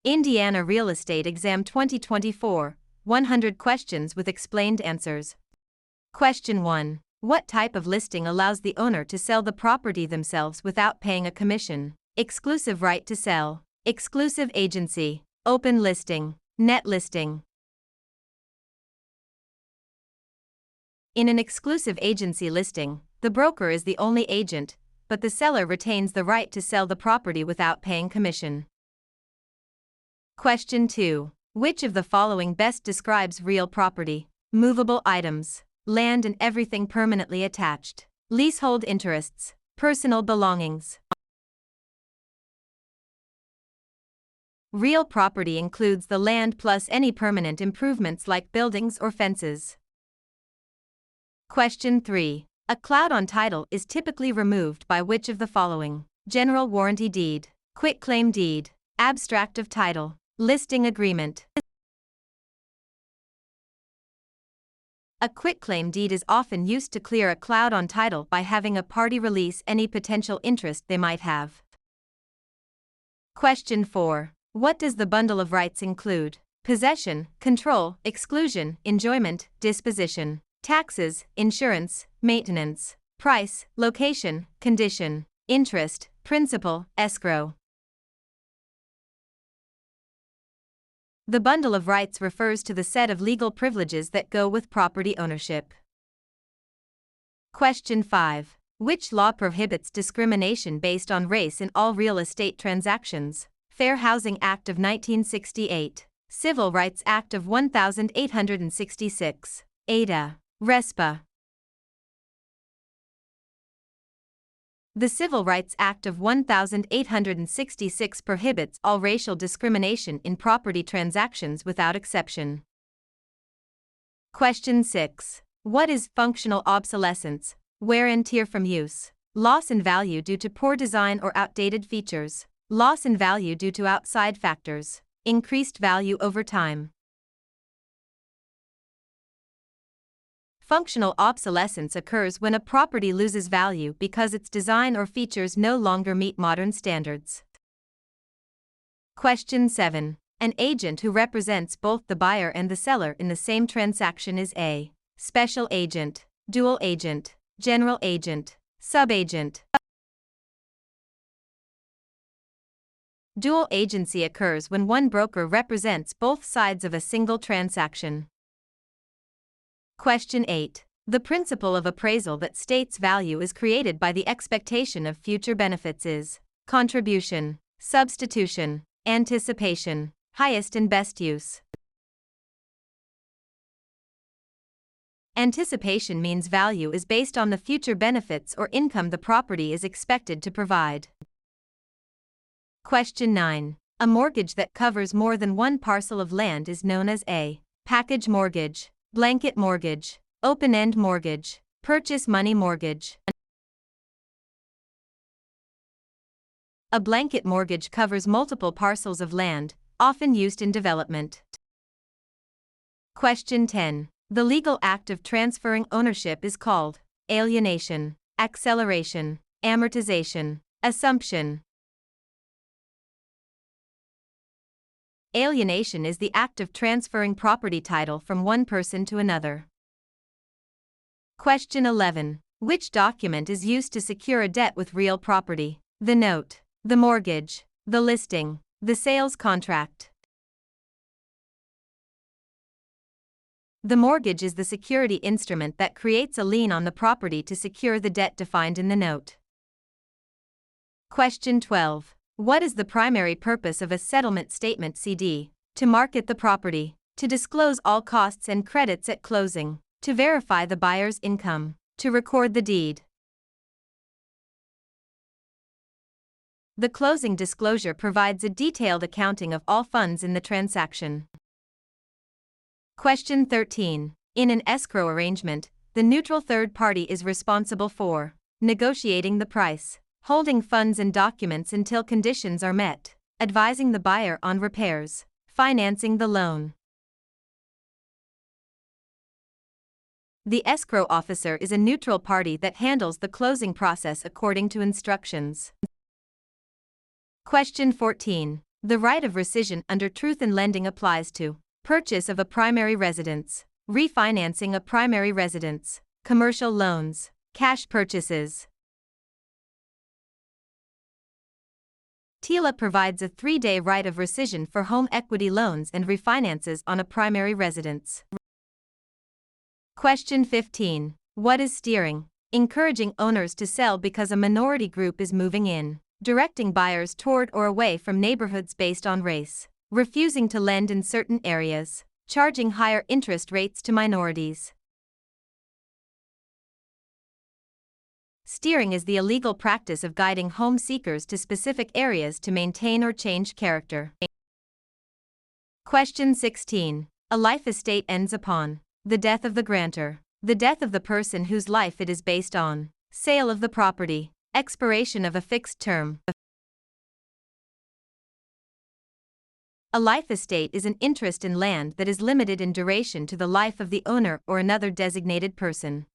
Indiana Real Estate Exam 2024, 100 questions with explained answers. Question 1. What type of listing allows the owner to sell the property themselves without paying a commission? Exclusive right to sell, exclusive agency, open listing, net listing. In an exclusive agency listing, the broker is the only agent, but the seller retains the right to sell the property without paying commission. Question 2. Which of the following best describes real property? Movable items, land and everything permanently attached, leasehold interests, personal belongings. Real property includes the land plus any permanent improvements like buildings or fences. Question 3. A cloud on title is typically removed by which of the following? General warranty deed, quitclaim deed, abstract of title, listing agreement. A quitclaim deed is often used to clear a cloud on title by having a party release any potential interest they might have. Question 4. What does the bundle of rights include? Possession, control, exclusion, enjoyment, disposition, taxes, insurance, maintenance, price, location, condition, interest, principal, escrow. The bundle of rights refers to the set of legal privileges that go with property ownership. Question 5. Which law prohibits discrimination based on race in all real estate transactions? Fair Housing Act of 1968, Civil Rights Act of 1866, Ada. RESPA. The Civil Rights Act of 1866 prohibits all racial discrimination in property transactions without exception. Question 6. What is functional obsolescence? Wear and tear from use, loss in value due to poor design or outdated features, loss in value due to outside factors, increased value over time. Functional obsolescence occurs when a property loses value because its design or features no longer meet modern standards. Question 7. An agent who represents both the buyer and the seller in the same transaction is a special agent, dual agent, general agent, subagent. Dual agency occurs when one broker represents both sides of a single transaction. Question 8. The principle of appraisal that states value is created by the expectation of future benefits is contribution, substitution, anticipation, highest and best use. Anticipation means value is based on the future benefits or income the property is expected to provide. Question 9. A mortgage that covers more than one parcel of land is known as a package mortgage, blanket mortgage, open-end mortgage, purchase money mortgage. A blanket mortgage covers multiple parcels of land, often used in development. Question 10. The legal act of transferring ownership is called alienation, acceleration, amortization, assumption. Alienation is the act of transferring property title from one person to another. Question 11. Which document is used to secure a debt with real property? The note, the mortgage, the listing, the sales contract. The mortgage is the security instrument that creates a lien on the property to secure the debt defined in the note. Question 12. What is the primary purpose of a settlement statement CD? To market the property, to disclose all costs and credits at closing, to verify the buyer's income, to record the deed. The closing disclosure provides a detailed accounting of all funds in the transaction. Question 13. In an escrow arrangement, the neutral third party is responsible for negotiating the price, holding funds and documents until conditions are met, advising the buyer on repairs, financing the loan. The escrow officer is a neutral party that handles the closing process according to instructions. Question 14. The right of rescission under truth in lending applies to purchase of a primary residence, refinancing a primary residence, commercial loans, cash purchases. TILA provides a 3-day right of rescission for home equity loans and refinances on a primary residence. Question 15. What is steering? Encouraging owners to sell because a minority group is moving in. Directing buyers toward or away from neighborhoods based on race. Refusing to lend in certain areas. Charging higher interest rates to minorities. Steering is the illegal practice of guiding home seekers to specific areas to maintain or change character. Question 16. A life estate ends upon the death of the grantor, the death of the person whose life it is based on, sale of the property, expiration of a fixed term. A life estate is an interest in land that is limited in duration to the life of the owner or another designated person.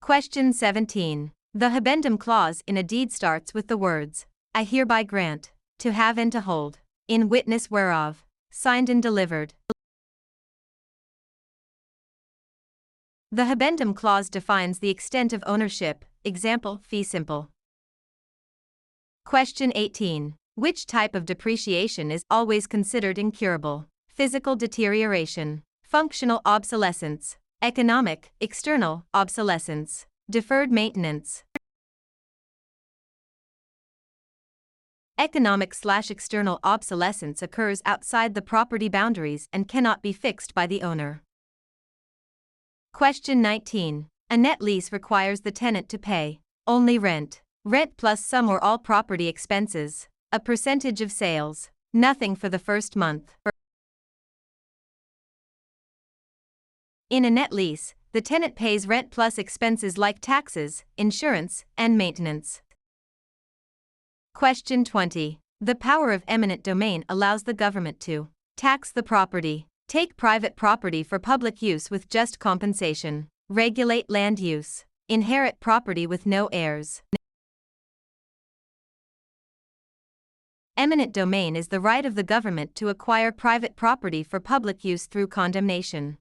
Question 17. The habendum clause in a deed starts with the words, I hereby grant, to have and to hold, in witness whereof, signed and delivered. The habendum clause defines the extent of ownership, example, fee simple. Question 18. Which type of depreciation is always considered incurable? Physical deterioration, functional obsolescence, economic, external, obsolescence, deferred maintenance. Economic/external obsolescence occurs outside the property boundaries and cannot be fixed by the owner. Question 19. A net lease requires the tenant to pay only rent. Rent plus some or all property expenses. A percentage of sales. Nothing for the first month. In a net lease, the tenant pays rent plus expenses like taxes, insurance, and maintenance. Question 20. The power of eminent domain allows the government to tax the property, take private property for public use with just compensation, regulate land use, inherit property with no heirs. Eminent domain is the right of the government to acquire private property for public use through condemnation.